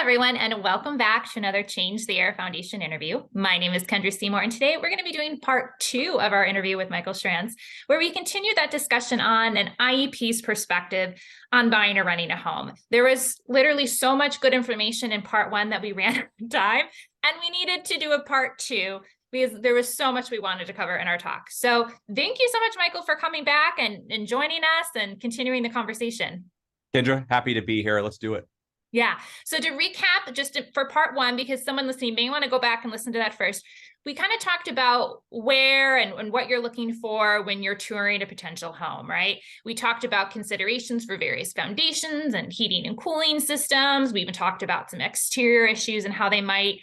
everyone, and welcome back to another Change the Air Foundation interview. My name is Kendra Seymour, and today we're going to be doing part 2 of our interview with Michael Schrantz, where we continue that discussion on an IEP's perspective on buying or renting a home. There was literally so much good information in part 1 that we ran out of time, and we needed to do a part 2 because there was so much we wanted to cover in our talk. So thank you so much, Michael, for coming back and joining us and continuing the conversation. Kendra, happy to be here. Let's do it. Yeah. So to recap, just for part 1, because someone listening may want to go back and listen to that first, we kind of talked about where and what you're looking for when you're touring a potential home, right? We talked about considerations for various foundations and heating and cooling systems. We even talked about some exterior issues and how they might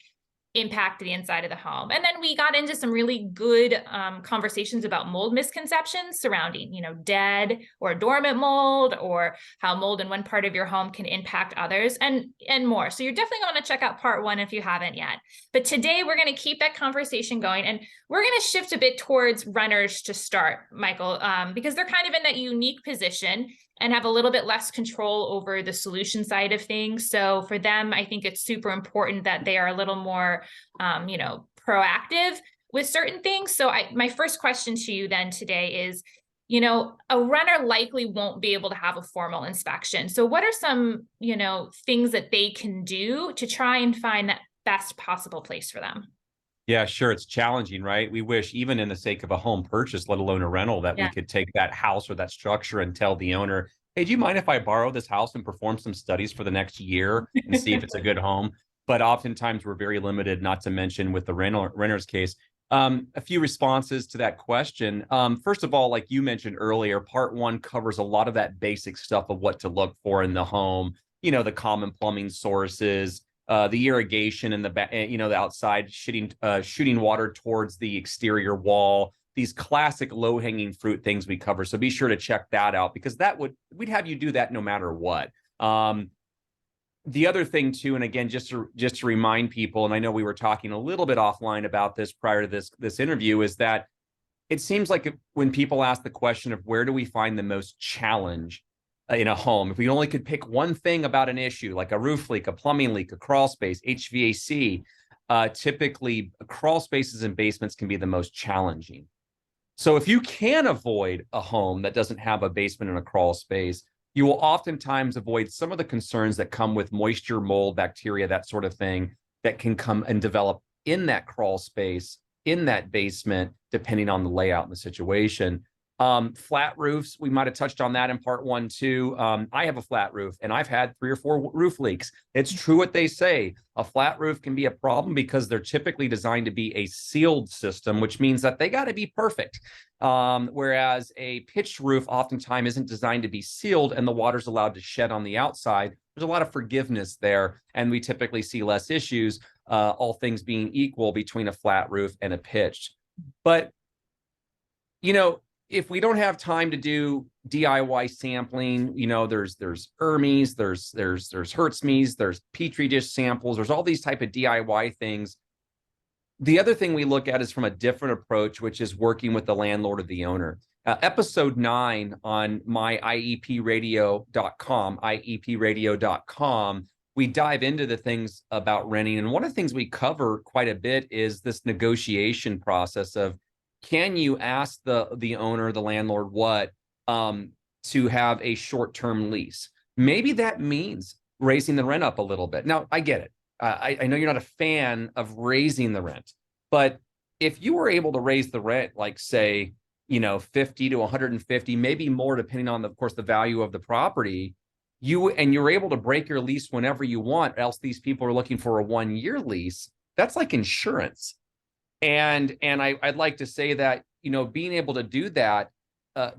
impact the inside of the home. And then we got into some really good conversations about mold misconceptions surrounding, dead or dormant mold, or how mold in one part of your home can impact others, and more. So you're definitely going to check out part 1 if you haven't yet. But today we're going to keep that conversation going, and we're going to shift a bit towards renters to start, Michael, because they're kind of in that unique position and have a little bit less control over the solution side of things. So for them, I think it's super important that they are a little more, proactive with certain things. So my first question to you then today is, a renter likely won't be able to have a formal inspection. So what are some, things that they can do to try and find that best possible place for them? Yeah, sure. It's challenging, right? We wish, even in the sake of a home purchase, let alone a rental, that we could take that house or that structure and tell the owner, hey, do you mind if I borrow this house and perform some studies for the next year and see if it's a good home? But oftentimes we're very limited, not to mention with the renter's case. A few responses to that question. First of all, like you mentioned earlier, part 1 covers a lot of that basic stuff of what to look for in the home, the common plumbing sources, the irrigation and the outside shooting water towards the exterior wall, these classic low-hanging fruit things we cover. So be sure to check that out, because we'd have you do that no matter what. The other thing too, and again, just to remind people, and I know we were talking a little bit offline about this prior to this interview, is that it seems like when people ask the question of where do we find the most challenge in a home, if we only could pick one thing about an issue, like a roof leak, a plumbing leak, a crawl space, HVAC, typically crawl spaces and basements can be the most challenging. So if you can avoid a home that doesn't have a basement and a crawl space, you will oftentimes avoid some of the concerns that come with moisture, mold, bacteria, that sort of thing that can come and develop in that crawl space, in that basement, depending on the layout and the situation. Flat roofs, we might have touched on that in part 1 too. I have a flat roof and I've had 3 or 4 roof leaks. It's true what they say. A flat roof can be a problem because they're typically designed to be a sealed system, which means that they got to be perfect. Whereas a pitched roof oftentimes isn't designed to be sealed and the water's allowed to shed on the outside. There's a lot of forgiveness there, and we typically see less issues, all things being equal, between a flat roof and a pitched. But, if we don't have time to do DIY sampling, there's ERMIs, there's Hertzme's, there's Petri dish samples, there's all these type of DIY things. The other thing we look at is from a different approach, which is working with the landlord or the owner. Episode 9 on my IEPradio.com, we dive into the things about renting. And one of the things we cover quite a bit is this negotiation process of, can you ask the owner, the landlord, to have a short-term lease? Maybe that means raising the rent up a little bit. Now, I get it. I know you're not a fan of raising the rent, but if you were able to raise the rent, like say, 50 to 150, maybe more, depending on, of course, the value of the property, you're able to break your lease whenever you want, else these people are looking for a 1-year lease. That's like insurance. And I'd like to say that, being able to do that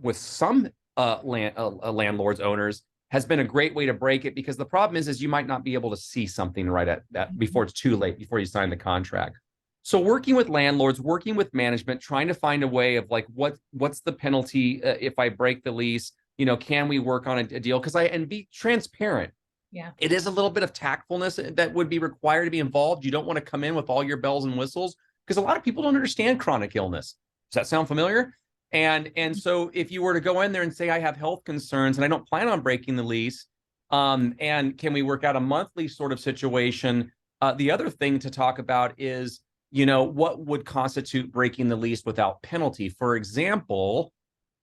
with some landlords, owners, has been a great way to break it, because the problem is you might not be able to see something right at that before it's too late, before you sign the contract. So working with landlords, working with management, trying to find a way of like, what's the penalty if I break the lease? Can we work on a deal? And be transparent. Yeah, it is a little bit of tactfulness that would be required to be involved. You don't want to come in with all your bells and whistles, because a lot of people don't understand chronic illness. Does that sound familiar? And so if you were to go in there and say, I have health concerns and I don't plan on breaking the lease, And can we work out a monthly sort of situation? The other thing to talk about is, what would constitute breaking the lease without penalty? For example,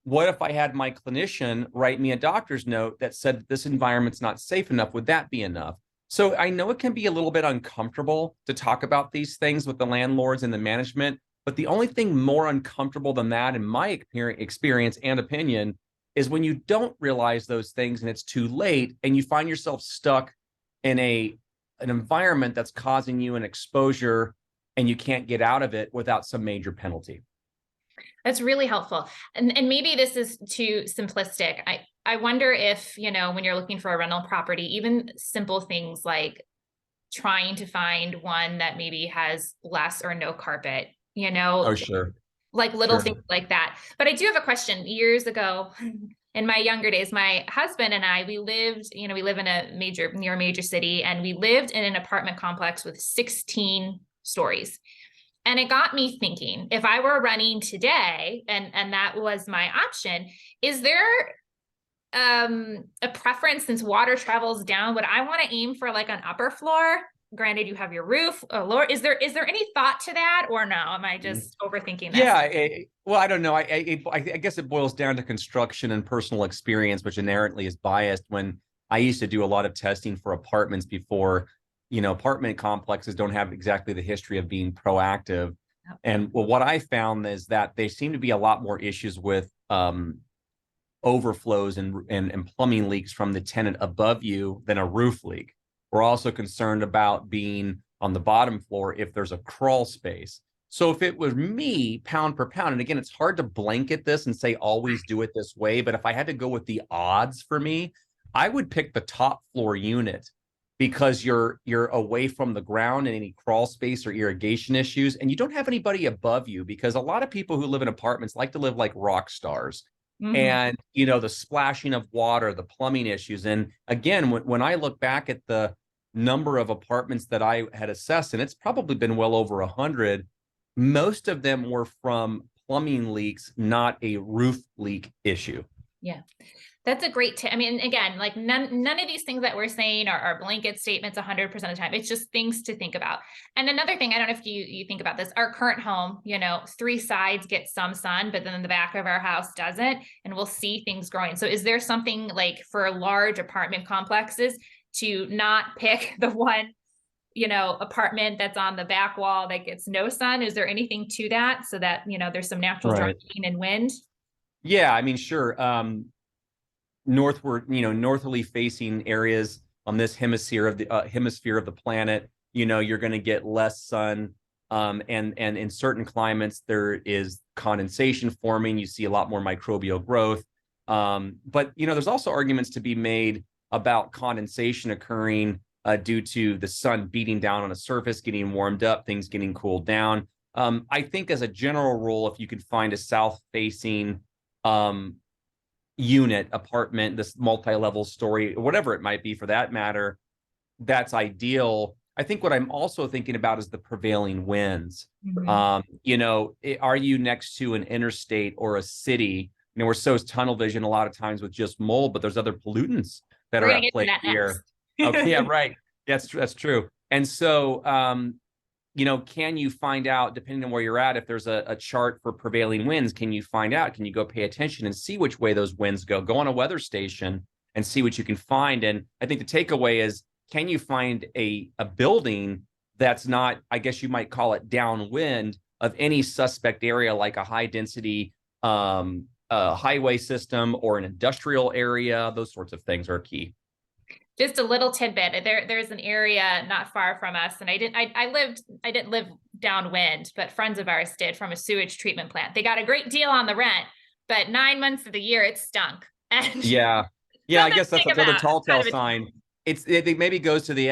what if I had my clinician write me a doctor's note that said this environment's not safe enough? Would that be enough? So I know it can be a little bit uncomfortable to talk about these things with the landlords and the management, but the only thing more uncomfortable than that, in my experience and opinion, is when you don't realize those things and it's too late and you find yourself stuck in an environment that's causing you an exposure and you can't get out of it without some major penalty. That's really helpful. And maybe this is too simplistic. I wonder if, when you're looking for a rental property, even simple things like trying to find one that maybe has less or no carpet, Oh, sure. like little Sure. things like that. But I do have a question. Years ago, in my younger days, my husband and I, we lived, we live in near a major city, and we lived in an apartment complex with 16 stories. And it got me thinking, if I were running today and that was my option, is there a preference, since water travels down? Would I want to aim for like an upper floor? Granted, you have your roof, lower. Is there any thought to that, or no? Am I just overthinking this? Yeah, well, I don't know. I guess it boils down to construction and personal experience, which inherently is biased. When I used to do a lot of testing for apartments before, apartment complexes don't have exactly the history of being proactive. And well, what I found is that there seem to be a lot more issues with overflows and plumbing leaks from the tenant above you than a roof leak. We're also concerned about being on the bottom floor if there's a crawl space. So if it was me, pound per pound, and again, it's hard to blanket this and say always do it this way, but if I had to go with the odds for me, I would pick the top floor unit, because you're away from the ground and any crawl space or irrigation issues, and you don't have anybody above you, because a lot of people who live in apartments like to live like rock stars. And the splashing of water, the plumbing issues. And again, when I look back at the number of apartments that I had assessed, and it's probably been well over 100, most of them were from plumbing leaks, not a roof leak issue. Yeah. That's a great tip. I mean, again, like none of these things that we're saying are blanket statements 100% of the time. It's just things to think about. And another thing, I don't know if you think about this, our current home, 3 sides get some sun, but then the back of our house doesn't, and we'll see things growing. So is there something like for large apartment complexes to not pick the one, apartment that's on the back wall that gets no sun? Is there anything to that, so that, there's some natural drying and wind? Yeah, I mean, sure. Northward, northerly facing areas on this hemisphere of the planet, you're going to get less sun. And in certain climates, there is condensation forming. You see a lot more microbial growth. But, there's also arguments to be made about condensation occurring due to the sun beating down on a surface, getting warmed up, things getting cooled down. I think as a general rule, if you could find a south-facing unit, apartment, this multi-level story, whatever it might be for that matter, that's ideal. I think what I'm also thinking about is the prevailing winds. Are you next to an interstate or a city? We're so tunnel vision a lot of times with just mold, but there's other pollutants that are at play here. Okay, yeah, right. That's true. And so, can you find out, depending on where you're at, if there's a chart for prevailing winds, can you go pay attention and see which way those winds go on a weather station and see what you can find? And I think the takeaway is, can you find a building that's not, I guess you might call it downwind of any suspect area, like a high density highway system or an industrial area? Those sorts of things are key. Just a little tidbit. There's an area not far from us, and I didn't live downwind, but friends of ours did, from a sewage treatment plant. They got a great deal on the rent, but 9 months of the year it stunk. And yeah, I guess that's another tall tale sign. It maybe goes to the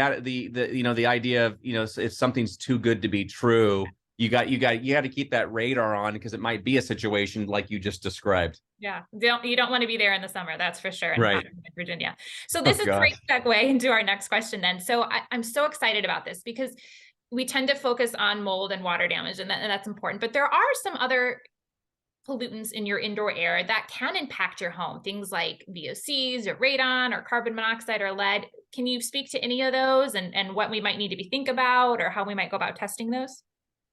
idea of, if something's too good to be true, you got to keep that radar on, because it might be a situation like you just described. Yeah, you don't want to be there in the summer, that's for sure. Right. In Virginia. So this is a great segue into our next question then. So I'm so excited about this, because we tend to focus on mold and water damage, and that's important. But there are some other pollutants in your indoor air that can impact your home, things like VOCs or radon or carbon monoxide or lead. Can you speak to any of those and what we might need to be think about or how we might go about testing those?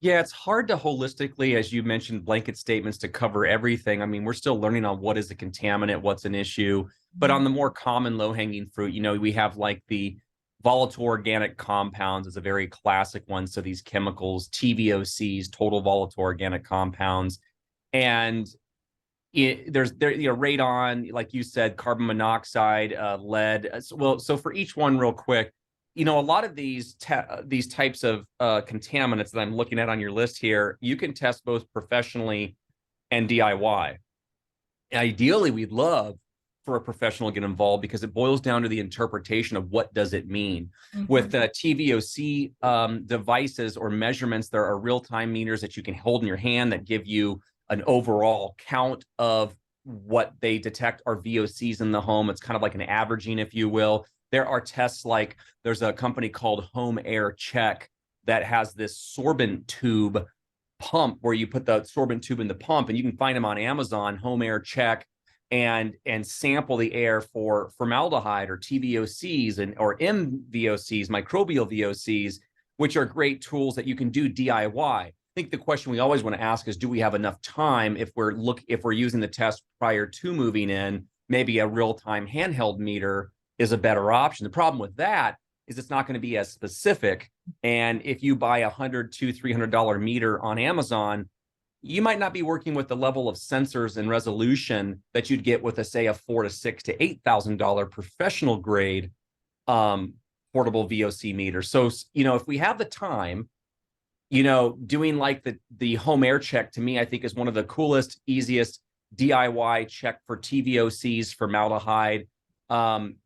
Yeah, it's hard to holistically, as you mentioned, blanket statements to cover everything. I mean, we're still learning on what is a contaminant, what's an issue. But on the more common low-hanging fruit, we have like the volatile organic compounds is a very classic one. So these chemicals, TVOCs, total volatile organic compounds, and there's radon, like you said, carbon monoxide, lead. So for each one, real quick, a lot of these types of contaminants that I'm looking at on your list here, you can test both professionally and DIY. Ideally, we'd love for a professional to get involved because it boils down to the interpretation of what does it mean. With TVOC devices or measurements, there are real-time meters that you can hold in your hand that give you an overall count of what they detect are VOCs in the home. It's kind of like an averaging, if you will. There are tests like there's a company called Home Air Check that has this sorbent tube pump where you put the sorbent tube in the pump, and you can find them on Amazon, Home Air Check, and sample the air for formaldehyde or TVOCs or MVOCs, microbial VOCs, which are great tools that you can do DIY. I think the question we always want to ask is, do we have enough time if we're using the test prior to moving in? Maybe a real-time handheld meter is a better option. The problem with that is it's not going to be as specific. And if you buy $100, $200, $300 meter on Amazon, you might not be working with the level of sensors and resolution that you'd get with say a $4,000 to $6,000 to $8,000 professional grade portable VOC meter. So if we have the time, doing like the Home Air Check, to me, I think is one of the coolest, easiest DIY check for TVOCs, formaldehyde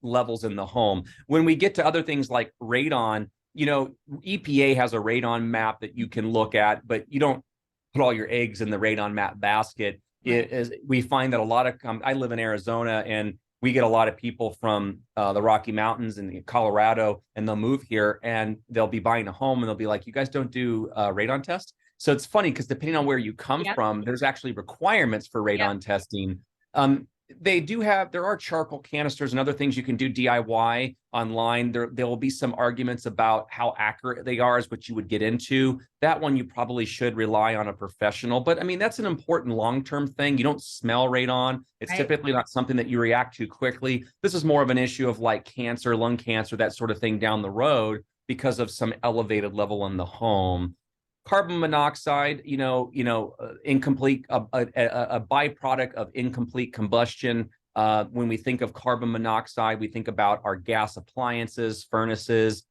levels in the home. When we get to other things like radon, EPA has a radon map that you can look at, but you don't put all your eggs in the radon map basket. We find that a lot of, I live in Arizona, and we get a lot of people from the Rocky Mountains and Colorado, and they'll move here and they'll be buying a home and they'll be like, you guys don't do radon tests? So it's funny because depending on where you come from, there's actually requirements for radon testing. There are charcoal canisters and other things you can do DIY online. There will be some arguments about how accurate they are, is what you would get into. That one you probably should rely on a professional. But I mean, that's an important long-term thing. You don't smell radon. It's typically not something that you react to quickly. This is more of an issue of like cancer, lung cancer, that sort of thing down the road because of some elevated level in the home. Carbon monoxide, incomplete, a byproduct of incomplete combustion. When we think of carbon monoxide, we think about our gas appliances, furnaces,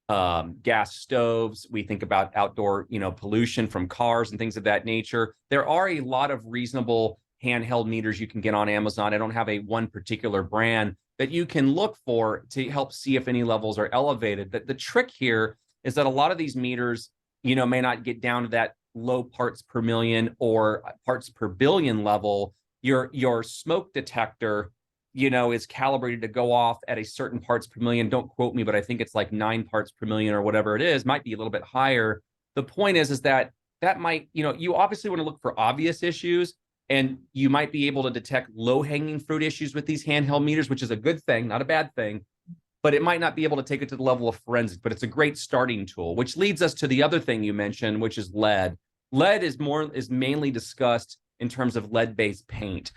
gas stoves. We think about outdoor, pollution from cars and things of that nature. There are a lot of reasonable handheld meters you can get on Amazon. I don't have one particular brand that you can look for to help see if any levels are elevated. The trick here is that a lot of these meters, may not get down to that low parts per million or parts per billion level. Your smoke detector, is calibrated to go off at a certain parts per million. Don't quote me, but I think it's like 9 parts per million or whatever it is, might be a little bit higher. The point is that might, you obviously want to look for obvious issues, and you might be able to detect low-hanging fruit issues with these handheld meters, which is a good thing, not a bad thing. But it might not be able to take it to the level of forensic, but it's a great starting tool, which leads us to the other thing you mentioned, which is lead. Lead is mainly discussed in terms of lead-based paint.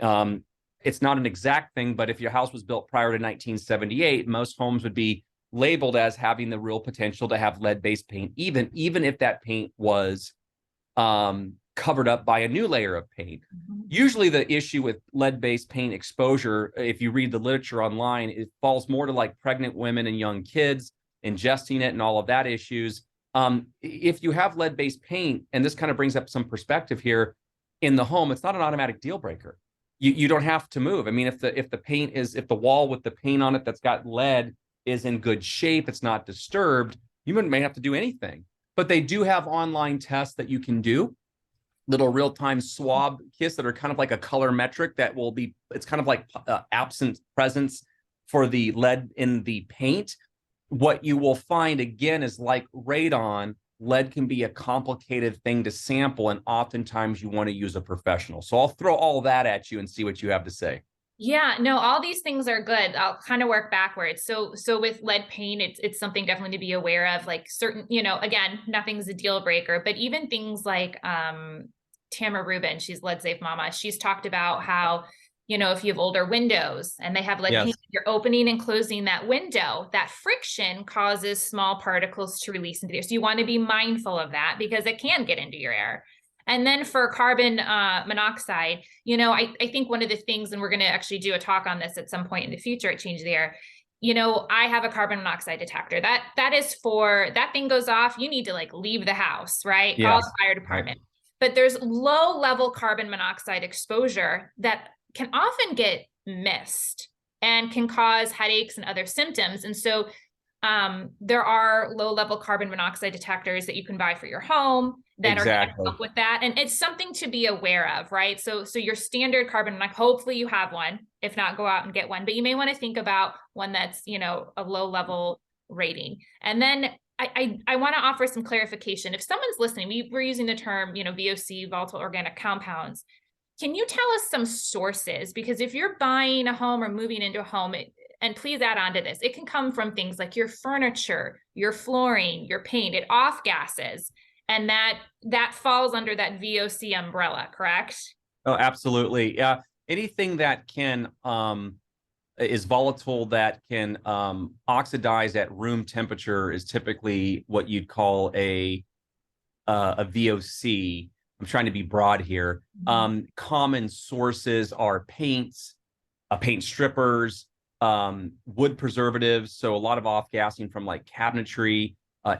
It's not an exact thing, but if your house was built prior to 1978, most homes would be labeled as having the real potential to have lead-based paint, even if that paint was covered up by a new layer of paint. Usually the issue with lead-based paint exposure, if you read the literature online, it falls more to like pregnant women and young kids ingesting it and all of that issues. If you have lead-based paint, and this kind of brings up some perspective here in the home, it's not an automatic deal breaker. You don't have to move. I mean, if the wall with the paint on it that's got lead is in good shape, it's not disturbed, you may have to do anything. But they do have online tests that you can do, little real-time swab kits that are kind of like a color metric that will be, it's kind of like absent presence for the lead in the paint. What you will find, again, is like radon, lead can be a complicated thing to sample, and oftentimes you want to use a professional. So I'll throw all that at you and see what you have to say. Yeah, no, all these things are good. I'll kind of work backwards. So with lead paint, it's something definitely to be aware of, like certain, again, nothing's a deal breaker, but even things like Tamara Rubin, she's Lead Safe Mama. She's talked about how, if you have older windows and they have lead paint, you're opening and closing that window, that friction causes small particles to release into the air. So you want to be mindful of that because it can get into your air. And then for carbon monoxide, I think one of the things, and we're going to actually do a talk on this at some point in the future at Change the Air, I have a carbon monoxide detector. That is for, that thing goes off, you need to like leave the house, right? Call the fire department. Right. But there's low level carbon monoxide exposure that can often get missed and can cause headaches and other symptoms. And so there are low level carbon monoxide detectors that you can buy for your home that are going to help with that. And it's something to be aware of, right? So your standard carbon monoxide, hopefully you have one. If not, go out and get one. But you may want to think about one that's, a low level rating. And then I want to offer some clarification. If someone's listening, we're using the term, VOC, volatile organic compounds. Can you tell us some sources? Because if you're buying a home or moving into a home, and please add on to this, it can come from things like your furniture, your flooring, your paint, it off gases. And that falls under that VOC umbrella, correct? Oh, absolutely. Yeah. Anything that can is volatile, that can oxidize at room temperature, is typically what you'd call a VOC. I'm trying to be broad here. Common sources are paints, paint strippers, wood preservatives. So a lot of off-gassing from like cabinetry, a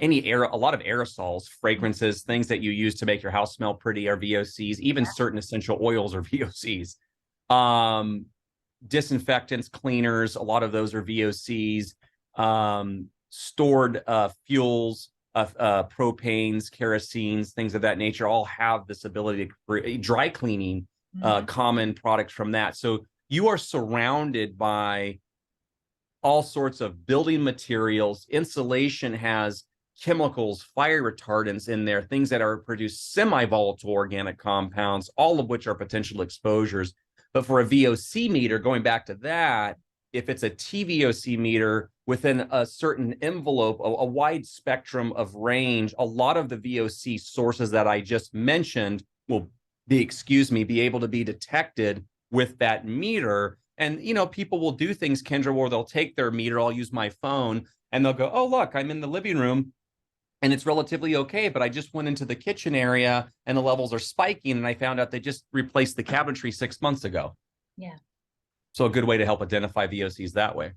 lot of aerosols, fragrances, things that you use to make your house smell pretty are VOCs. Even certain essential oils are VOCs. Disinfectants, cleaners, a lot of those are VOCs. Stored fuels, propanes, kerosenes, things of that nature, all have this ability to create dry cleaning, common products from that. So you are surrounded by all sorts of building materials. Insulation has chemicals, fire retardants in there, things that are produced semi-volatile organic compounds, all of which are potential exposures. But for a VOC meter, going back to that, if it's a TVOC meter within a certain envelope, a wide spectrum of range, a lot of the VOC sources that I just mentioned will be able to be detected with that meter. And, people will do things, Kendra, where they'll take their meter, I'll use my phone, and they'll go, oh, look, I'm in the living room and it's relatively okay, but I just went into the kitchen area and the levels are spiking, and I found out they just replaced the cabinetry 6 months ago. Yeah. So a good way to help identify VOCs that way.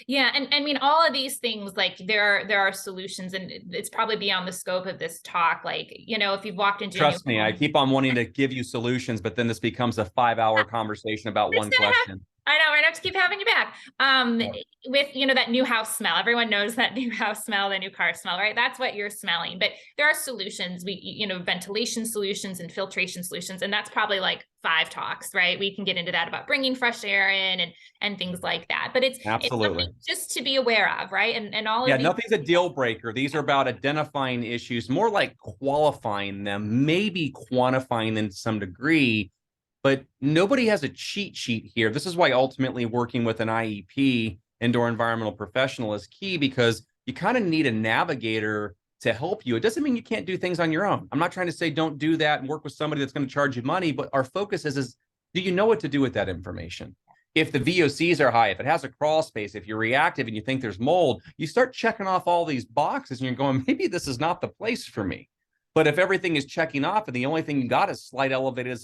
Yeah. And I mean, all of these things, like there are solutions, and it's probably beyond the scope of this talk. Like, if you've walked into Trust me, I keep on wanting to give you solutions, but then this becomes a 5-hour conversation about one question. I know, we're gonna have to keep having you back. With, that new house smell, everyone knows that new house smell, the new car smell, right? That's what you're smelling. But there are solutions, ventilation solutions and filtration solutions. And that's probably like 5 talks, right? We can get into that about bringing fresh air in and things like that. But it's absolutely just to be aware of, right? And all of these, nothing's a deal breaker. These are about identifying issues, more like qualifying them, maybe quantifying them to some degree. But nobody has a cheat sheet here. This is why ultimately working with an IEP, indoor environmental professional, is key, because you kind of need a navigator to help you. It doesn't mean you can't do things on your own. I'm not trying to say don't do that and work with somebody that's going to charge you money, but our focus is do you know what to do with that information? If the VOCs are high, if it has a crawl space, if you're reactive and you think there's mold, you start checking off all these boxes and you're going, maybe this is not the place for me. But if everything is checking off and the only thing you got is slight elevated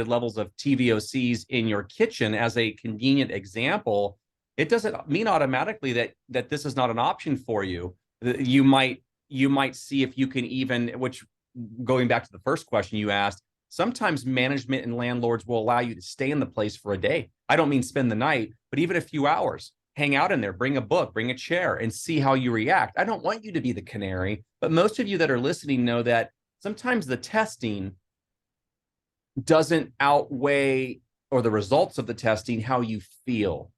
levels of TVOCs in your kitchen, as a convenient example, it doesn't mean automatically that this is not an option for you. You might see if you can even, which, going back to the first question you asked, sometimes management and landlords will allow you to stay in the place for a day. I don't mean spend the night, but even a few hours. Hang out in there, bring a book, bring a chair, and see how you react. I don't want you to be the canary, but most of you that are listening know that sometimes the testing doesn't outweigh, or the results of the testing, how you feel.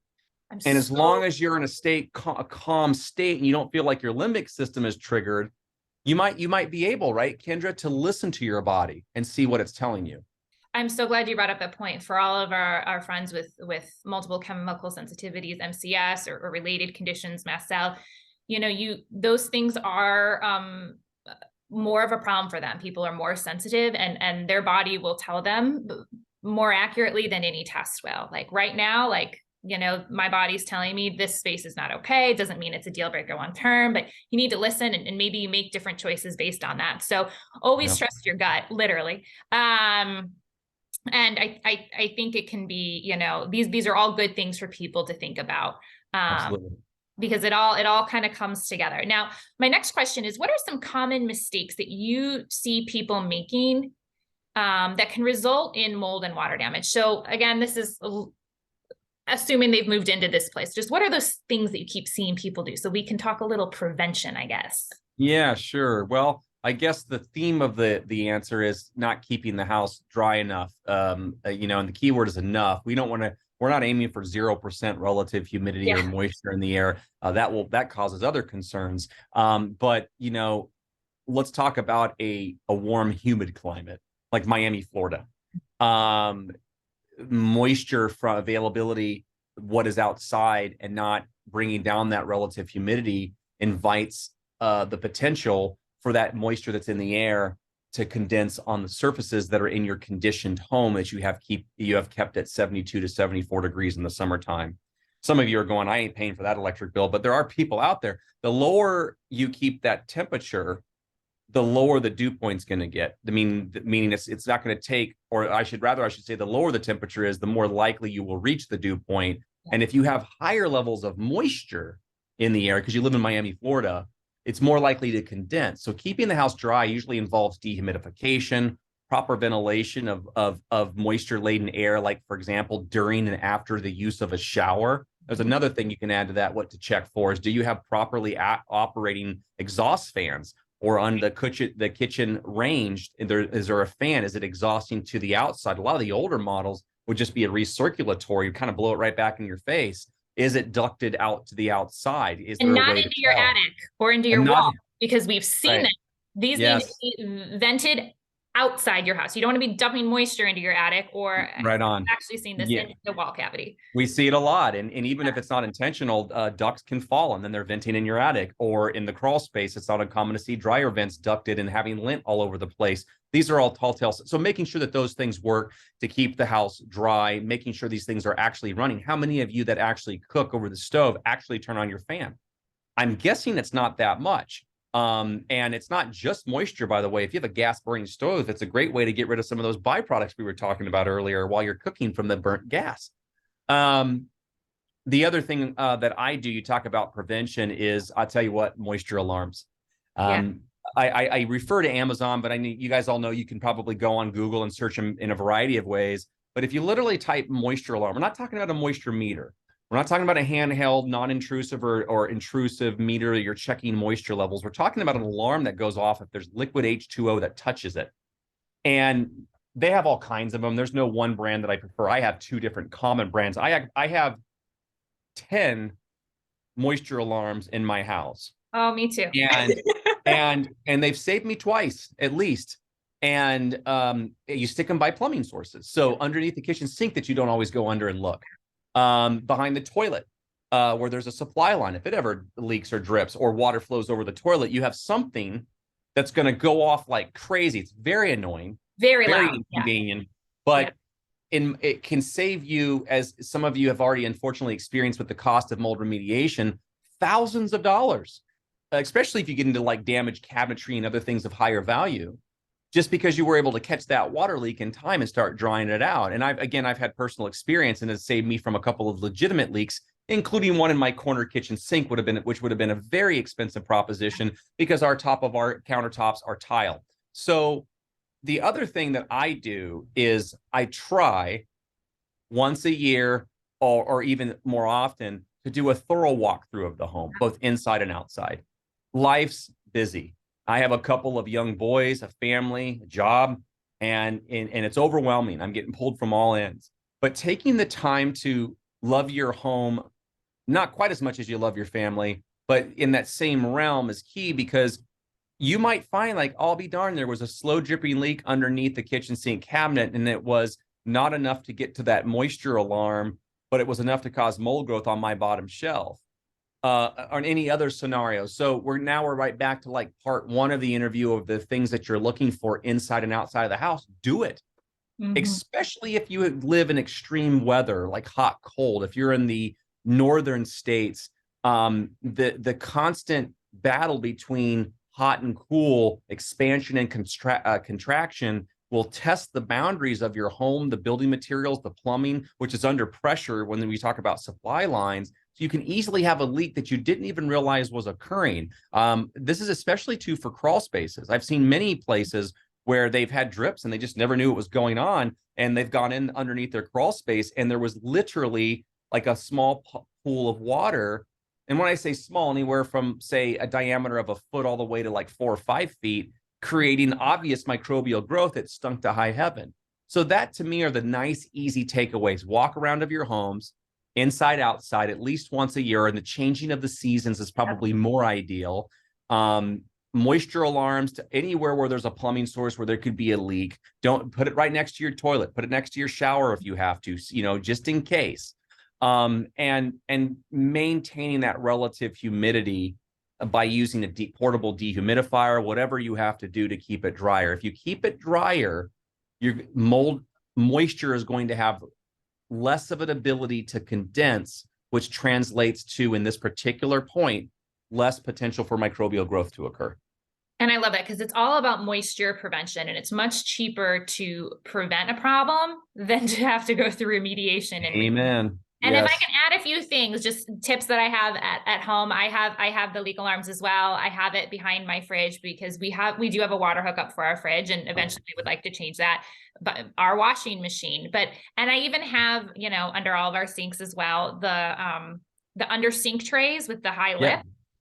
And as long as you're in a calm state, and you don't feel like your limbic system is triggered, you might be able, right, Kendra, to listen to your body and see what it's telling you. I'm so glad you brought up that point. For all of our friends with multiple chemical sensitivities, MCS or related conditions, mast cell, those things are more of a problem for them. People are more sensitive, and their body will tell them more accurately than any test will. Like right now, my body's telling me this space is not okay. It doesn't mean it's a deal breaker long term, but you need to listen, and maybe you make different choices based on that. So always trust your gut, literally. And I think it can be, these are all good things for people to think about. Absolutely. Because it all kind of comes together. Now, my next question is, what are some common mistakes that you see people making that can result in mold and water damage? So again, this is assuming they've moved into this place. Just what are those things that you keep seeing people do? So we can talk a little prevention, I guess. Yeah, sure. Well, I guess the theme of the answer is not keeping the house dry enough. And the key word is enough. We're not aiming for 0% relative humidity or moisture in the air. That causes other concerns. But let's talk about a warm, humid climate like Miami, Florida. Moisture from availability, what is outside, and not bringing down that relative humidity invites the potential for that moisture that's in the air to condense on the surfaces that are in your conditioned home that you have kept at 72 to 74 degrees in the summertime. Some of you are going, I ain't paying for that electric bill, but there are people out there. The lower you keep that temperature, the lower the dew point's going to get. Meaning it's not going to take, or I should say the lower the temperature is, the more likely you will reach the dew point. And if you have higher levels of moisture in the air, because you live in Miami, Florida, it's more likely to condense. So keeping the house dry usually involves dehumidification, proper ventilation of moisture-laden air, like, for example, during and after the use of a shower. There's another thing you can add to that, what to check for is, do you have properly operating exhaust fans? Or on the kitchen range, is there a fan? Is it exhausting to the outside? A lot of the older models would just be a recirculatory, you kind of blow it right back in your face. Is it ducted out to the outside? Is there not a way into your attic or into your wall? Because we've seen it. These need to be vented outside your house. You don't want to be dumping moisture into your attic, or right on. I've actually seen this in the wall cavity. We see it a lot. And even if it's not intentional, ducts can fall and then they're venting in your attic, or in the crawl space. It's not uncommon to see dryer vents ducted and having lint all over the place. These are all tall tales. So making sure that those things work to keep the house dry, making sure these things are actually running. How many of you that actually cook over the stove actually turn on your fan? I'm guessing it's not that much. And it's not just moisture, by the way. If you have a gas burning stove, it's a great way to get rid of some of those byproducts we were talking about earlier while you're cooking from the burnt gas. The other thing that I do, you talk about prevention, is, I'll tell you what, moisture alarms. I refer to Amazon, but you guys all know you can probably go on Google and search them in a variety of ways. But if you literally type moisture alarm, we're not talking about a moisture meter. We're not talking about a handheld, non-intrusive or intrusive meter that you're checking moisture levels. We're talking about an alarm that goes off if there's liquid H2O that touches it. And they have all kinds of them. There's no one brand that I prefer. I have two different common brands. I have 10 moisture alarms in my house. Oh, me too. And they've saved me twice, at least. And you stick them by plumbing sources. So underneath the kitchen sink that you don't always go under and look. Behind the toilet, where there's a supply line, if it ever leaks or drips or water flows over the toilet, you have something that's going to go off like crazy. It's very annoying, very loud, inconvenient, but it can save you, as some of you have already unfortunately experienced with the cost of mold remediation, thousands of dollars, especially if you get into like damaged cabinetry and other things of higher value, just because you were able to catch that water leak in time and start drying it out. And I've had personal experience, and it's saved me from a couple of legitimate leaks, including one in my corner kitchen sink, which would have been a very expensive proposition because our top of our countertops are tile. So the other thing that I do is I try once a year or even more often to do a thorough walkthrough of the home, both inside and outside. Life's busy. I have a couple of young boys, a family, a job, and it's overwhelming. I'm getting pulled from all ends. But taking the time to love your home, not quite as much as you love your family, but in that same realm, is key, because you might find like, I'll be darned, there was a slow dripping leak underneath the kitchen sink cabinet, and it was not enough to get to that moisture alarm, but it was enough to cause mold growth on my bottom shelf. Or any other scenario. So we're right back to like part one of the interview of the things that you're looking for inside and outside of the house. Do it. Especially if you live in extreme weather, like hot, cold. If you're in the northern states, the constant battle between hot and cool, expansion and contraction will test the boundaries of your home, the building materials, the plumbing, which is under pressure when we talk about supply lines. So you can easily have a leak that you didn't even realize was occurring. This is especially true for crawl spaces. I've seen many places where they've had drips and they just never knew what was going on. And they've gone in underneath their crawl space and there was literally like a small pool of water. And when I say small, anywhere from, say, a diameter of a foot all the way to like 4 or 5 feet, creating obvious microbial growth that stunk to high heaven. So that to me are the nice, easy takeaways. Walk around of your homes, inside, outside, at least once a year. And the changing of the seasons is probably more ideal. Moisture alarms to anywhere where there's a plumbing source where there could be a leak. Don't put it right next to your toilet. Put it next to your shower if you have to, just in case. And maintaining that relative humidity by using a portable dehumidifier, whatever you have to do to keep it drier. If you keep it drier, your moisture is going to have less of an ability to condense, which translates to, in this particular point, less potential for microbial growth to occur. And I love that because it's all about moisture prevention, and it's much cheaper to prevent a problem than to have to go through remediation. Amen. And yes. If I can add a few things, just tips that I have at home, I have the leak alarms as well. I have it behind my fridge because we do have a water hookup for our fridge, and eventually we would like to change that. But our washing machine, and I even have, under all of our sinks as well, the under sink trays with the high lip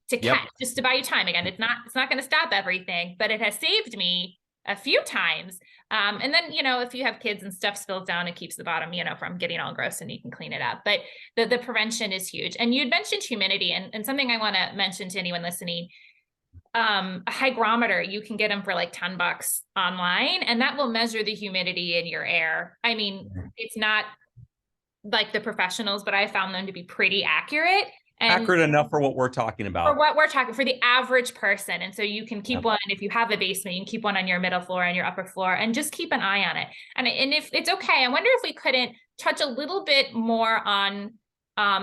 to catch, just to buy you time. Again, it's not going to stop everything, but it has saved me a few times. And then, if you have kids and stuff spills down, it keeps the bottom, from getting all gross, and you can clean it up. But the prevention is huge. And you'd mentioned humidity, and something I want to mention to anyone listening, a hygrometer, you can get them for like $10 online, and that will measure the humidity in your air. I mean, it's not like the professionals, but I found them to be pretty accurate. Accurate enough for what we're talking about. For what we're talking, for the average person. And so you can keep one, if you have a basement, you can keep one on your middle floor and your upper floor, and just keep an eye on it. And if it's okay, I wonder if we couldn't touch a little bit more on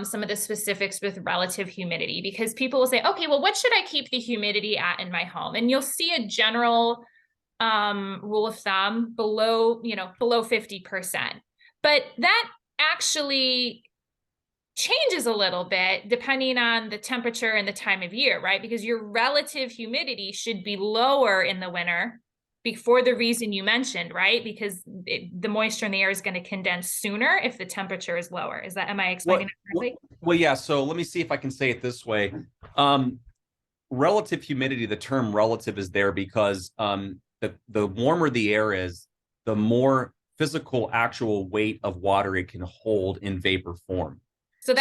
some of the specifics with relative humidity, because people will say, okay, well, what should I keep the humidity at in my home? And you'll see a general rule of thumb below 50%. But that actually changes a little bit depending on the temperature and the time of year, right? Because your relative humidity should be lower in the winter for the reason you mentioned, right? Because the moisture in the air is going to condense sooner if the temperature is lower. Am I explaining that correctly? Well, yeah. So let me see if I can say it this way. Relative humidity, the term relative is there because the warmer the air is, the more physical actual weight of water it can hold in vapor form.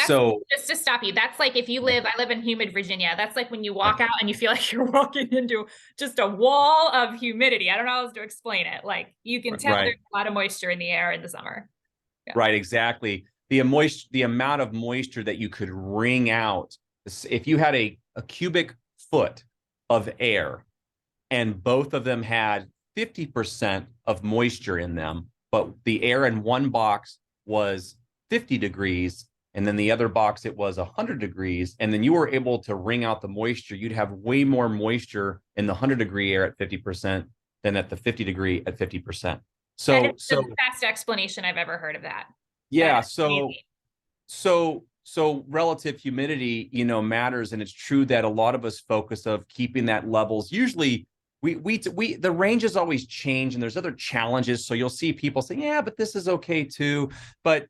So just to stop you, that's like if I live in humid Virginia, that's like when you walk out and you feel like you're walking into just a wall of humidity. I don't know how else to explain it. Like you can tell there's a lot of moisture in the air in the summer. Yeah. Right, exactly. The amount of moisture that you could wring out, if you had a cubic foot of air and both of them had 50% of moisture in them, but the air in one box was 50 degrees, and then the other box, it was 100 degrees. And then you were able to wring out the moisture. You'd have way more moisture in the 100-degree air at 50% than at the 50-degree at 50%. So the best explanation I've ever heard of that. Yeah. So relative humidity, matters. And it's true that a lot of us focus of keeping that levels. Usually the ranges always change, and there's other challenges. So you'll see people say, yeah, but this is okay too. But,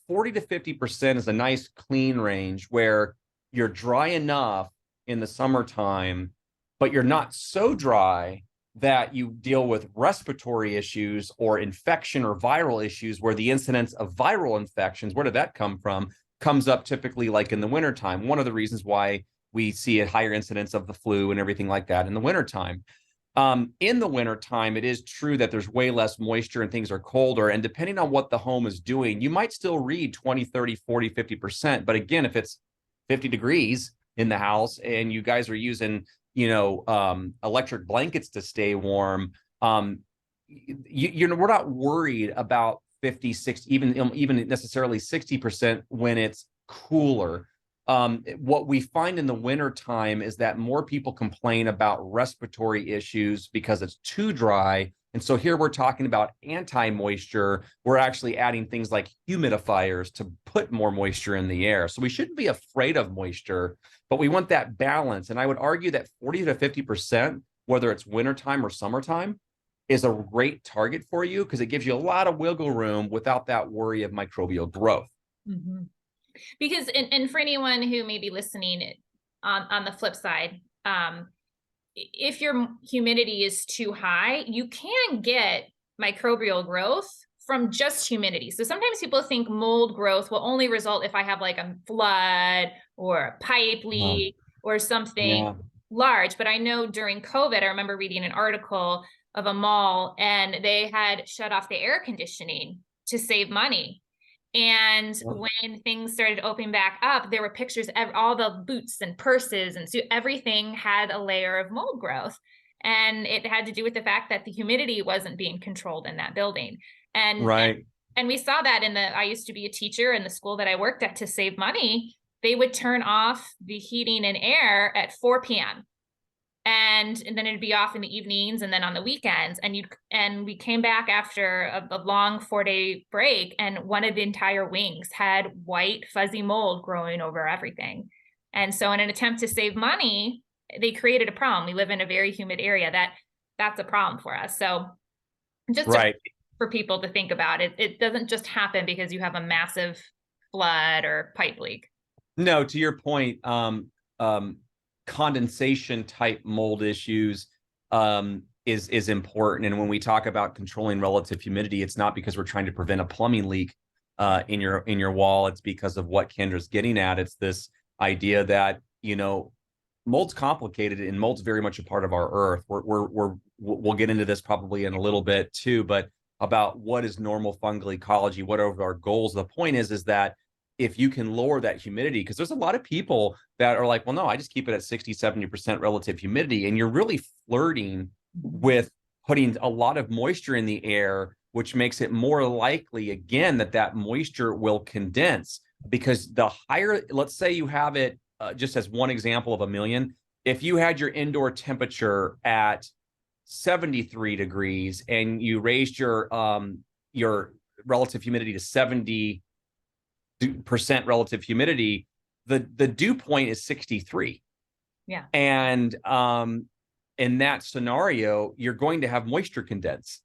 40 to 50% is a nice clean range where you're dry enough in the summertime, but you're not so dry that you deal with respiratory issues or infection or viral issues, where the incidence of viral infections, where did that come from, comes up typically like in the wintertime. One of the reasons why we see a higher incidence of the flu and everything like that in the wintertime. In the wintertime, it is true that there's way less moisture and things are colder. And depending on what the home is doing, you might still read 20, 30, 40, 50%. But again, if it's 50 degrees in the house and you guys are using, electric blankets to stay warm, we're not worried about 50, 60, even necessarily 60% when it's cooler. What we find in the winter time is that more people complain about respiratory issues because it's too dry. And so here we're talking about anti-moisture. We're actually adding things like humidifiers to put more moisture in the air. So we shouldn't be afraid of moisture, but we want that balance. And I would argue that 40 to 50%, whether it's wintertime or summertime, is a great target for you because it gives you a lot of wiggle room without that worry of microbial growth. Mm-hmm. Because, and for anyone who may be listening on the flip side, if your humidity is too high, you can get microbial growth from just humidity. So sometimes people think mold growth will only result if I have like a flood or a pipe leak or something large. But I know during COVID, I remember reading an article of a mall and they had shut off the air conditioning to save money. And when things started opening back up, there were pictures of all the boots and purses, and so everything had a layer of mold growth. And it had to do with the fact that the humidity wasn't being controlled in that building. And we saw that I used to be a teacher in the school that I worked at. To save money, they would turn off the heating and air at 4 p.m. And then it'd be off in the evenings and then on the weekends. And we came back after a long 4-day break, and one of the entire wings had white fuzzy mold growing over everything. And so in an attempt to save money, they created a problem. We live in a very humid area. That's a problem for us. So just for people to think about it, it doesn't just happen because you have a massive flood or pipe leak. No, to your point, condensation type mold issues is important. And when we talk about controlling relative humidity, it's not because we're trying to prevent a plumbing leak in your wall. It's because of what Kendra's getting at. It's this idea that, mold's complicated and mold's very much a part of our earth. We'll get into this probably in a little bit too, but about what is normal fungal ecology, what are our goals. The point is that if you can lower that humidity, because there's a lot of people that are like, well, no, I just keep it at 60, 70% relative humidity. And you're really flirting with putting a lot of moisture in the air, which makes it more likely, again, that moisture will condense. Because the higher, let's say you have it, just as one example of a million, if you had your indoor temperature at 73 degrees and you raised your relative humidity to 70% relative humidity, the dew point is 63. Yeah. And in that scenario, you're going to have moisture condense.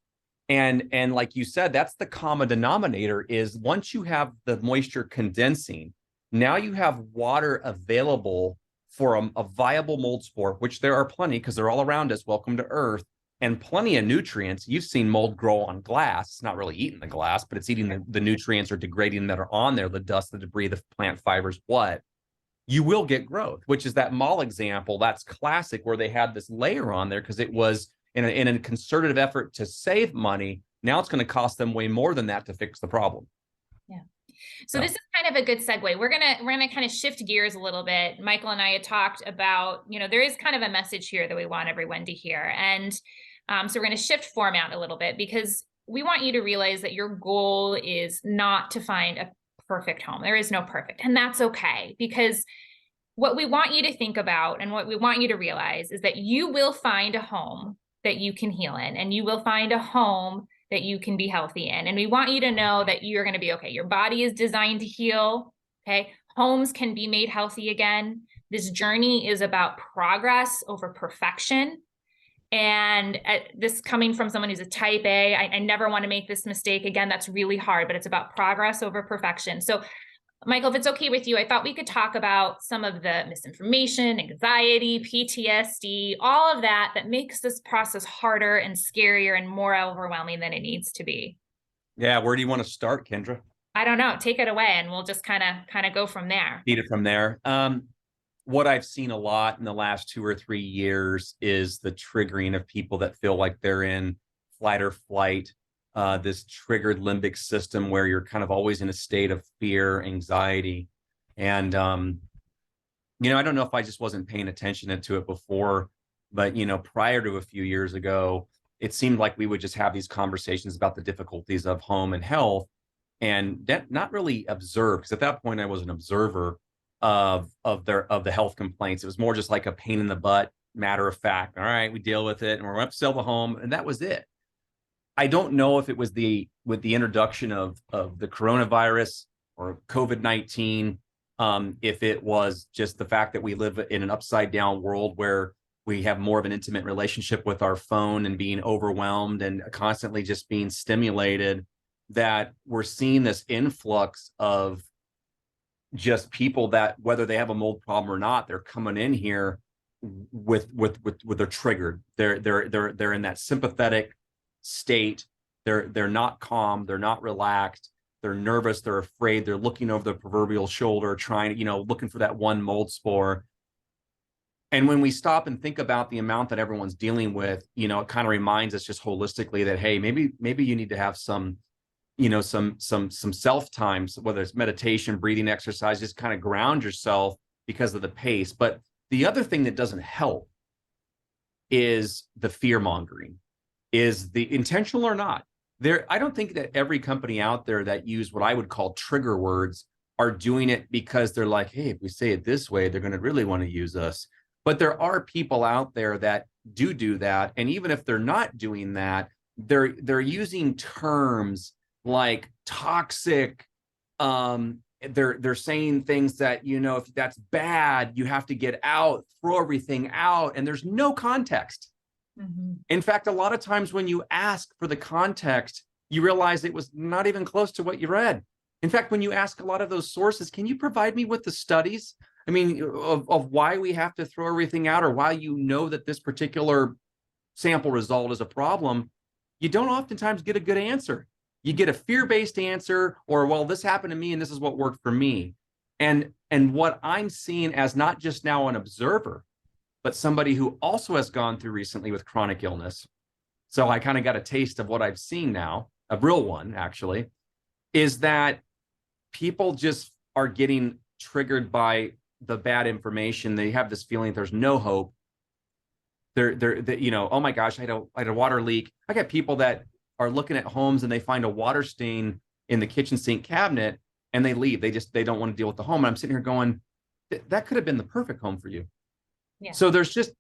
And like you said, that's the common denominator is once you have the moisture condensing, now you have water available for a viable mold spore, which there are plenty because they're all around us. Welcome to Earth. And plenty of nutrients. You've seen mold grow on glass. It's not really eating the glass, but it's eating the nutrients or degrading that are on there, the dust, the debris, the plant fibers, what? You will get growth, which is that mall example. That's classic where they had this layer on there because it was in a concerted effort to save money. Now it's going to cost them way more than that to fix the problem. Yeah. So this is kind of a good segue. We're gonna kind of shift gears a little bit. Michael and I had talked about, there is kind of a message here that we want everyone to hear. And so we're going to shift format a little bit because we want you to realize that your goal is not to find a perfect home. There is no perfect, and that's okay, because what we want you to think about and what we want you to realize is that you will find a home that you can heal in, and you will find a home that you can be healthy in. And we want you to know that you're going to be okay. Your body is designed to heal. Okay. Homes can be made healthy again. This journey is about progress over perfection. And this coming from someone who's a type A, I never want to make this mistake again. That's really hard, but it's about progress over perfection. So Michael, if it's okay with you, I thought we could talk about some of the misinformation, anxiety, PTSD, all of that makes this process harder and scarier and more overwhelming than it needs to be. Yeah. Where do you want to start, Kendra? I don't know. Take it away and we'll just kind of go from there. Eat it from there. what I've seen a lot in the last 2 or 3 years is the triggering of people that feel like they're in flight or flight, this triggered limbic system where you're kind of always in a state of fear, anxiety. And, I don't know if I just wasn't paying attention to it before, but, prior to a few years ago, it seemed like we would just have these conversations about the difficulties of home and health and that not really observe, because at that point I was an observer of the health complaints. It was more just like a pain in the butt, matter of fact. All right, we deal with it and we're going to sell the home, and that was it. I don't know if it was with the introduction of the coronavirus or COVID-19, if it was just the fact that we live in an upside down world where we have more of an intimate relationship with our phone and being overwhelmed and constantly just being stimulated, that we're seeing this influx of just people that, whether they have a mold problem or not, they're coming in here with they're triggered. They're in that sympathetic state. They're not calm. They're not relaxed. They're nervous. They're afraid. They're looking over the proverbial shoulder, trying, looking for that one mold spore. And when we stop and think about the amount that everyone's dealing with, it kind of reminds us just holistically that, hey, maybe you need to have some self times, whether it's meditation, breathing exercise, just kind of ground yourself because of the pace. But the other thing that doesn't help is the fear mongering, is the intentional or not. I don't think that every company out there that use what I would call trigger words are doing it because they're like, hey, if we say it this way, they're going to really want to use us. But there are people out there that do that. And even if they're not doing that, they're using terms like toxic. They're saying things that, if that's bad, you have to get out, throw everything out. And there's no context. Mm-hmm. In fact, a lot of times when you ask for the context, you realize it was not even close to what you read. In fact, when you ask a lot of those sources, can you provide me with the studies? I mean, of why we have to throw everything out, or why that this particular sample result is a problem, you don't oftentimes get a good answer. You get a fear-based answer, or, well, this happened to me and this is what worked for me. And what I'm seeing as not just now an observer, but somebody who also has gone through recently with chronic illness. So I kind of got a taste of what I've seen now, a real one actually, is that people just are getting triggered by the bad information. They have this feeling there's no hope. They're oh my gosh, I had a water leak. I got people that are looking at homes and they find a water stain in the kitchen sink cabinet and they leave. They don't want to deal with the home. And I'm sitting here going, that could have been the perfect home for you. Yeah. So there's just,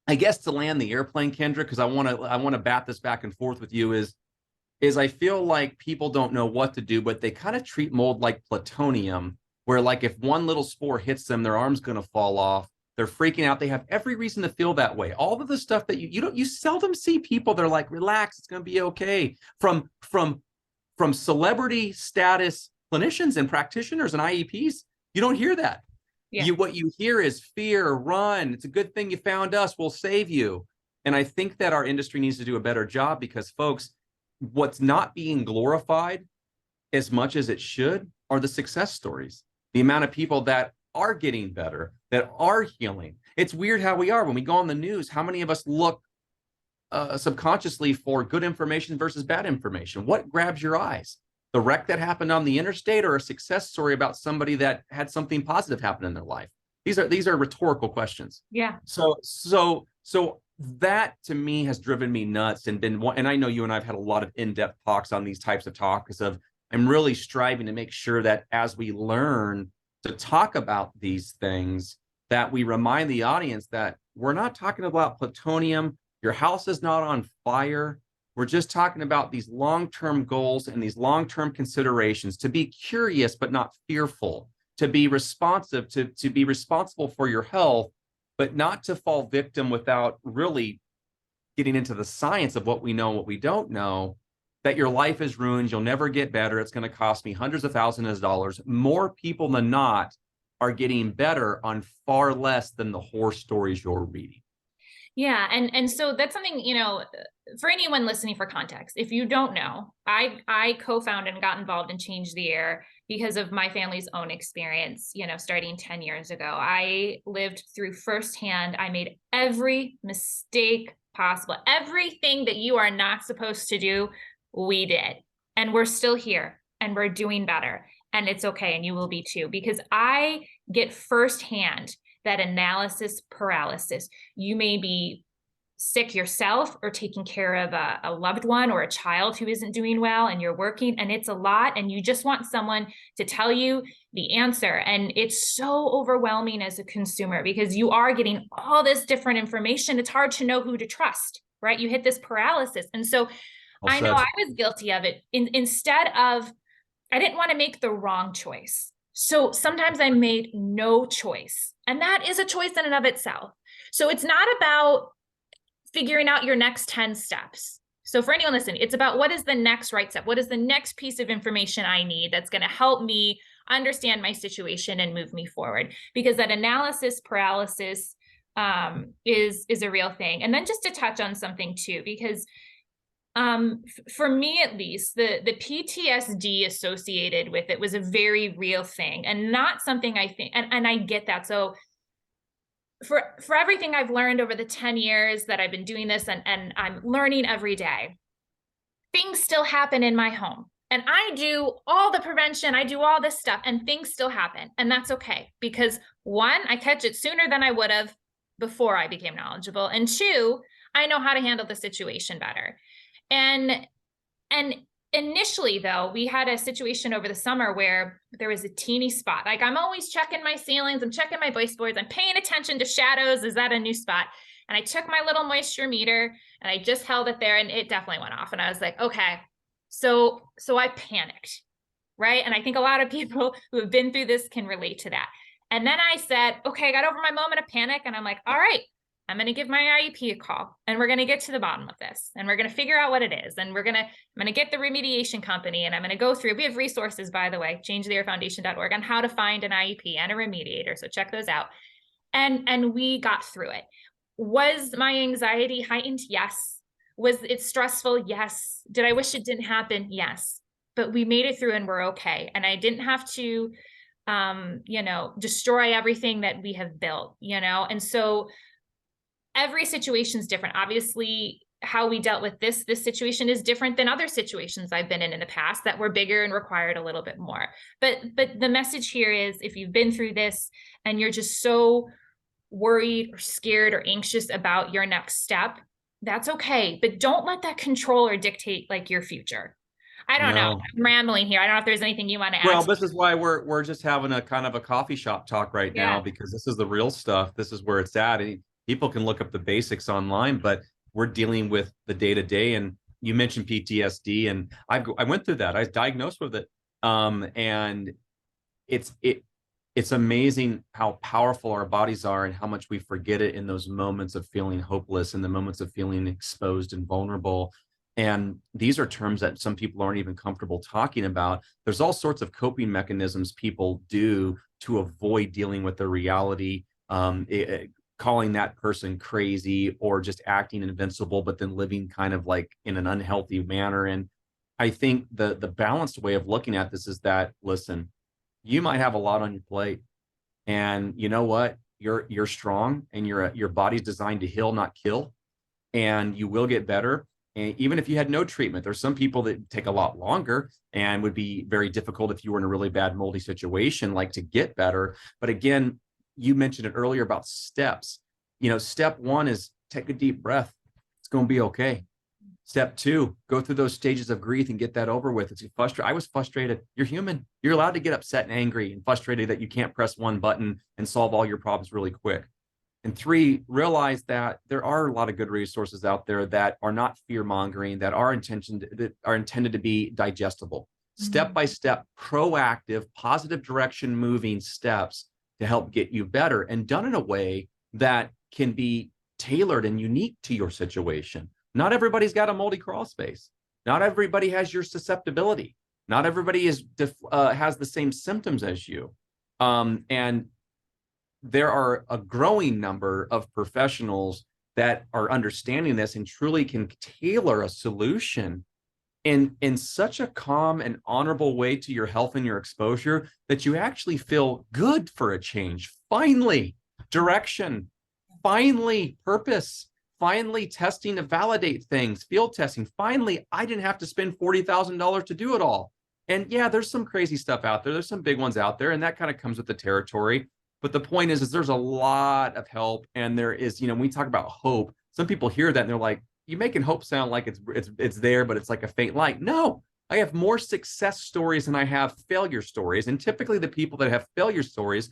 I guess, to land the airplane, Kendra, because I want to bat this back and forth with you, is I feel like people don't know what to do, but they kind of treat mold like plutonium, where like if one little spore hits them, their arm's going to fall off. They're freaking out. They have every reason to feel that way. All of the stuff that you seldom see people, they're like, relax, it's going to be okay. From celebrity status clinicians and practitioners and IEPs, you don't hear that. Yeah. What you hear is fear, run. It's a good thing you found us. We'll save you. And I think that our industry needs to do a better job, because, folks, what's not being glorified as much as it should are the success stories. The amount of people that are getting better, that are healing. It's weird how we are when we go on the news. How many of us look subconsciously for good information versus bad information? What grabs your eyes? The wreck that happened on the interstate, or a success story about somebody that had something positive happen in their life? These are rhetorical questions. Yeah. So that to me has driven me nuts, and I know you and I've had a lot of in-depth talks on these types of topics. I'm really striving to make sure that as we learn to talk about these things, that we remind the audience that we're not talking about plutonium. Your house is not on fire. We're just talking about these long-term goals and these long-term considerations, to be curious but not fearful, to be responsive, to be responsible for your health, but not to fall victim without really getting into the science of what we know and what we don't know, that your life is ruined. You'll never get better. It's going to cost me hundreds of thousands of dollars. More people than not are getting better on far less than the horror stories you're reading. Yeah. And so that's something, for anyone listening, for context, if you don't know, I co-founded and got involved in Change the Air because of my family's own experience, starting 10 years ago. I lived through firsthand. I made every mistake possible. Everything that you are not supposed to do, we did. And we're still here and we're doing better. And it's okay. And you will be too, because I get firsthand that analysis paralysis. You may be sick yourself or taking care of a loved one or a child who isn't doing well, and you're working, and it's a lot, and you just want someone to tell you the answer. And it's so overwhelming as a consumer because you are getting all this different information. It's hard to know who to trust, right? You hit this paralysis. And so Well I know said. I was guilty of it. Instead of, I didn't want to make the wrong choice. So sometimes I made no choice, and that is a choice in and of itself. So it's not about figuring out your next 10 steps. So for anyone listening, it's about what is the next right step? What is the next piece of information I need that's going to help me understand my situation and move me forward? Because that analysis paralysis is a real thing. And then just to touch on something too, because for me at least, the PTSD associated with it was a very real thing, and not something I think, and I get that. So for everything I've learned over the 10 years that I've been doing this, and I'm learning every day, things still happen in my home. And I do all the prevention, I do all this stuff, and things still happen. And that's okay, because one, I catch it sooner than I would have before I became knowledgeable. And two, I know how to handle the situation better. And initially, though, we had a situation over the summer where there was a teeny spot. Like, I'm always checking my ceilings, I'm checking my baseboards, I'm paying attention to shadows. Is that a new spot? And I took my little moisture meter and I just held it there, and it definitely went off. And I was like, okay, so I panicked, right? And I think a lot of people who have been through this can relate to that. And then I said, okay, I got over my moment of panic, and I'm like, all right, I'm going to give my IEP a call, and we're going to get to the bottom of this, and we're going to figure out what it is. And I'm going to get the remediation company, and I'm going to go through, we have resources, by the way, changetheairfoundation.org, on how to find an IEP and a remediator. So check those out. And we got through it. Was my anxiety heightened? Yes. Was it stressful? Yes. Did I wish it didn't happen? Yes. But we made it through, and we're okay. And I didn't have to, destroy everything that we have built, and so every situation is different. Obviously, how we dealt with this situation is different than other situations I've been in the past that were bigger and required a little bit more. But the message here is, if you've been through this and you're just so worried or scared or anxious about your next step, that's okay. But don't let that control or dictate like your future. I don't know. I'm rambling here. I don't know if there's anything you want to add. Well, this is why we're just having a kind of a coffee shop talk right now, because this is the real stuff. This is where it's at. And people can look up the basics online, but we're dealing with the day-to-day. And you mentioned PTSD, and I went through that. I was diagnosed with it. And it's amazing how powerful our bodies are and how much we forget it in those moments of feeling hopeless, in the moments of feeling exposed and vulnerable. And these are terms that some people aren't even comfortable talking about. There's all sorts of coping mechanisms people do to avoid dealing with the reality, calling that person crazy or just acting invincible, but then living kind of like in an unhealthy manner. And I think the balanced way of looking at this is that, listen, you might have a lot on your plate, and you know what? You're strong, and your body's designed to heal, not kill, and you will get better. And even if you had no treatment, there's some people that take a lot longer and would be very difficult if you were in a really bad moldy situation, like, to get better. But again, you mentioned it earlier about steps. Step one is take a deep breath. It's going to be okay. Step two, go through those stages of grief and get that over with. It's frustrating. I was frustrated. You're human. You're allowed to get upset and angry and frustrated that you can't press one button and solve all your problems really quick. And three, realize that there are a lot of good resources out there that are not fear-mongering, that are intended to be digestible. Step-by-step, proactive, positive direction moving steps to help get you better, and done in a way that can be tailored and unique to your situation. Not everybody's got a moldy crawl space. Not everybody has your susceptibility. Not everybody has the same symptoms as you. And there are a growing number of professionals that are understanding this and truly can tailor a solution in such a calm and honorable way to your health and your exposure that you actually feel good for a change. Finally, direction, finally, purpose, finally, testing to validate things, field testing. Finally, I didn't have to spend $40,000 to do it all. And yeah, there's some crazy stuff out there. There's some big ones out there, and that kind of comes with the territory. But the point is there's a lot of help, and there is, when we talk about hope, some people hear that and they're like, you're making hope sound like it's there, but it's like a faint light. No, I have more success stories than I have failure stories. And typically the people that have failure stories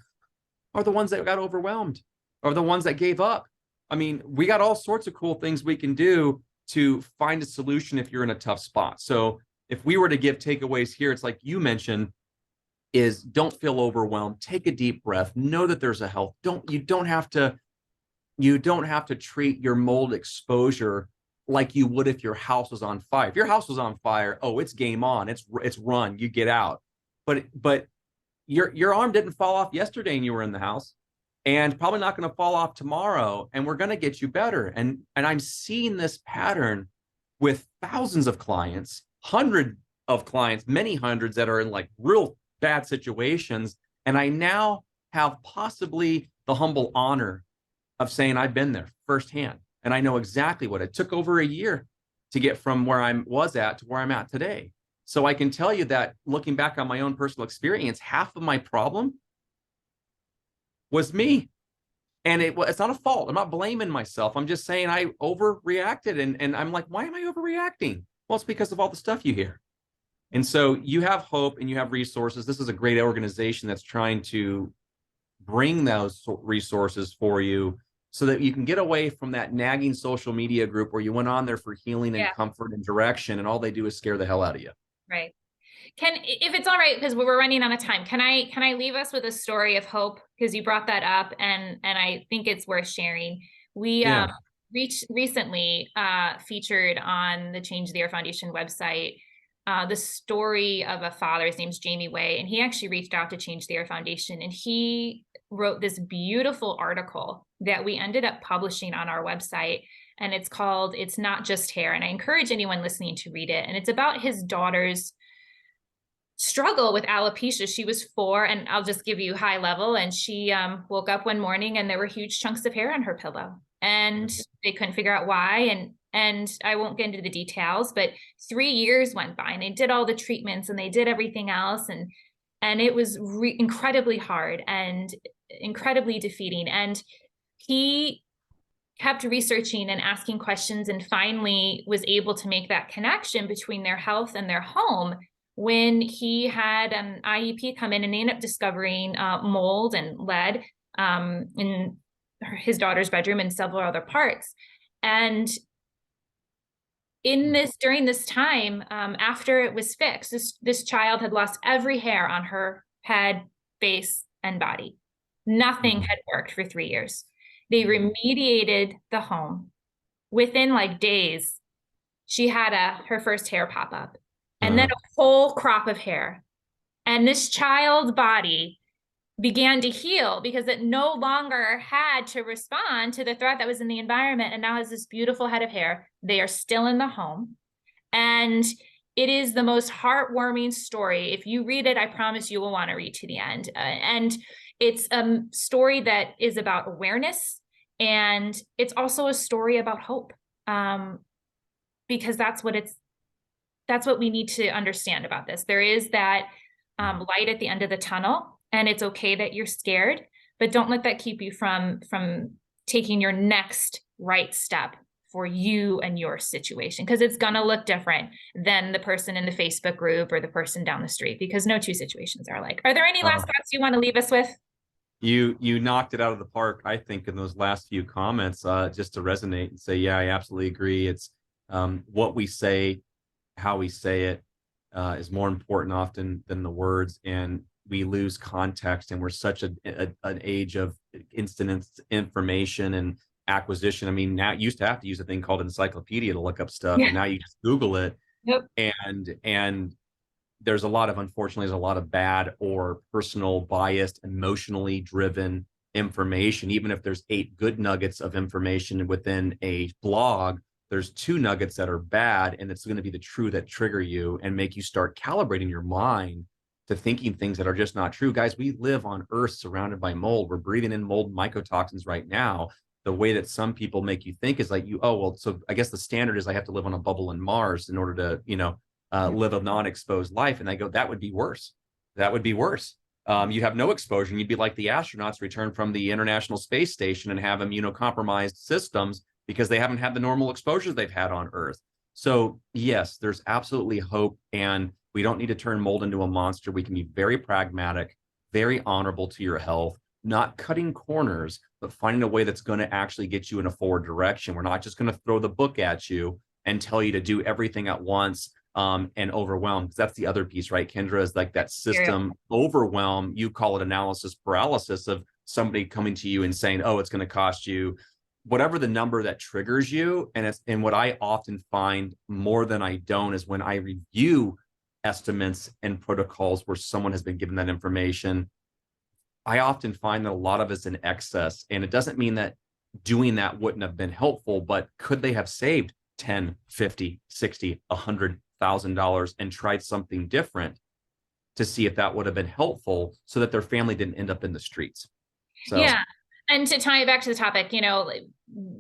are the ones that got overwhelmed, or the ones that gave up. I mean, we got all sorts of cool things we can do to find a solution if you're in a tough spot. So if we were to give takeaways here, it's like you mentioned, is don't feel overwhelmed. Take a deep breath. Know that there's a help. You don't have to treat your mold exposure like you would if your house was on fire. If your house was on fire, oh, it's game on. It's run. You get out. But your arm didn't fall off yesterday and you were in the house, and probably not going to fall off tomorrow. And we're going to get you better. And I'm seeing this pattern with thousands of clients, hundreds of clients, many hundreds that are in like real bad situations. And I now have possibly the humble honor of saying I've been there firsthand. And I know exactly what it took. Over a year to get from where I was at to where I'm at today. So I can tell you that looking back on my own personal experience, half of my problem was me. And it's not a fault. I'm not blaming myself. I'm just saying I overreacted. And I'm like, why am I overreacting? Well, it's because of all the stuff you hear. And so you have hope and you have resources. This is a great organization that's trying to bring those resources for you so that you can get away from that nagging social media group where you went on there for healing and comfort and direction, and all they do is scare the hell out of you. Right. If it's all right, because we're running out of time, can I leave us with a story of hope? Because you brought that up, and I think it's worth sharing. We recently featured on the Change the Air Foundation website the story of a father. His name's Jamie Way, and he actually reached out to Change the Air Foundation, and he wrote this beautiful article that we ended up publishing on our website. And it's called It's Not Just Hair. And I encourage anyone listening to read it. And it's about his daughter's struggle with alopecia. She was 4, and I'll just give you high level. And she woke up one morning and there were huge chunks of hair on her pillow, and they couldn't figure out why. And I won't get into the details, but 3 years went by and they did all the treatments and they did everything else. And it was incredibly hard and incredibly defeating. And he kept researching and asking questions, and finally was able to make that connection between their health and their home when he had an IEP come in, and they ended up discovering mold and lead in his daughter's bedroom and several other parts. And during this time, after it was fixed, this child had lost every hair on her head, face, and body. Nothing had worked for 3 years. They remediated the home. Within like days, she had her first hair pop up, and then a whole crop of hair. And this child's body began to heal because it no longer had to respond to the threat that was in the environment, and now has this beautiful head of hair. They are still in the home. And it is the most heartwarming story. If you read it, I promise you will want to read to the end. And it's a story that is about awareness, and it's also a story about hope, because that's what we need to understand about this. There is that light at the end of the tunnel, and it's okay that you're scared, but don't let that keep you from taking your next right step for you and your situation, because it's going to look different than the person in the Facebook group or the person down the street, because no two situations are alike. Are there any last thoughts you want to leave us with? You knocked it out of the park, I think, in those last few comments, just to resonate and say, yeah, I absolutely agree. It's what we say, how we say it is more important often than the words. And we lose context, and we're such an age of instant information and acquisition. I mean, now you used to have to use a thing called encyclopedia to look up stuff, and now you just Google it. And unfortunately, there's a lot of bad or personal biased, emotionally driven information. Even if there's 8 good nuggets of information within a blog, there's two nuggets that are bad, and it's going to be the true that trigger you and make you start calibrating your mind to thinking things that are just not true. Guys, we live on Earth surrounded by mold. We're breathing in mold mycotoxins right now. The way that some people make you think is like, so I guess the standard is I have to live on a bubble in Mars in order to, live a non-exposed life. And I go, that would be worse. That would be worse. You have no exposure, and you'd be like the astronauts return from the International Space Station and have immunocompromised systems because they haven't had the normal exposures they've had on Earth. So yes, there's absolutely hope, and we don't need to turn mold into a monster. We can be very pragmatic, very honorable to your health, not cutting corners, but finding a way that's going to actually get you in a forward direction. We're not just going to throw the book at you and tell you to do everything at once and overwhelm. Because that's the other piece, right, Kendra, is like that system overwhelm. You call it analysis paralysis of somebody coming to you and saying, oh, it's going to cost you whatever the number that triggers you. And what I often find more than I don't is when I review estimates and protocols where someone has been given that information, I often find that a lot of it's in excess. And it doesn't mean that doing that wouldn't have been helpful, but could they have saved 10, 50, 60, $100,000 and tried something different to see if that would have been helpful so that their family didn't end up in the streets? So yeah. And to tie it back to the topic,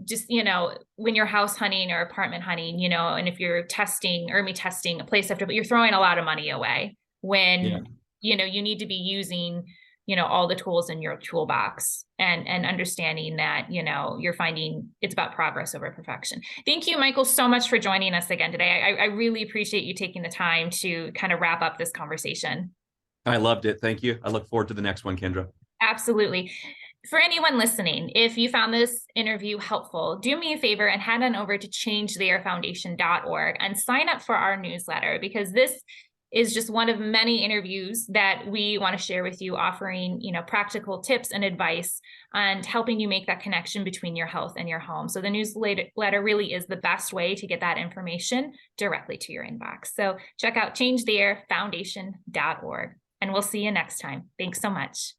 just, when you're house hunting or apartment hunting, and if you're testing a place after, but you're throwing a lot of money away when, you need to be using, all the tools in your toolbox and understanding that, you're finding it's about progress over perfection. Thank you, Michael, so much for joining us again today. I really appreciate you taking the time to kind of wrap up this conversation. I loved it. Thank you. I look forward to the next one, Kendra. Absolutely. For anyone listening, if you found this interview helpful, do me a favor and head on over to changetheairfoundation.org and sign up for our newsletter, because this is just one of many interviews that we want to share with you, offering, practical tips and advice and helping you make that connection between your health and your home. So the newsletter really is the best way to get that information directly to your inbox. So check out changetheairfoundation.org, and we'll see you next time. Thanks so much.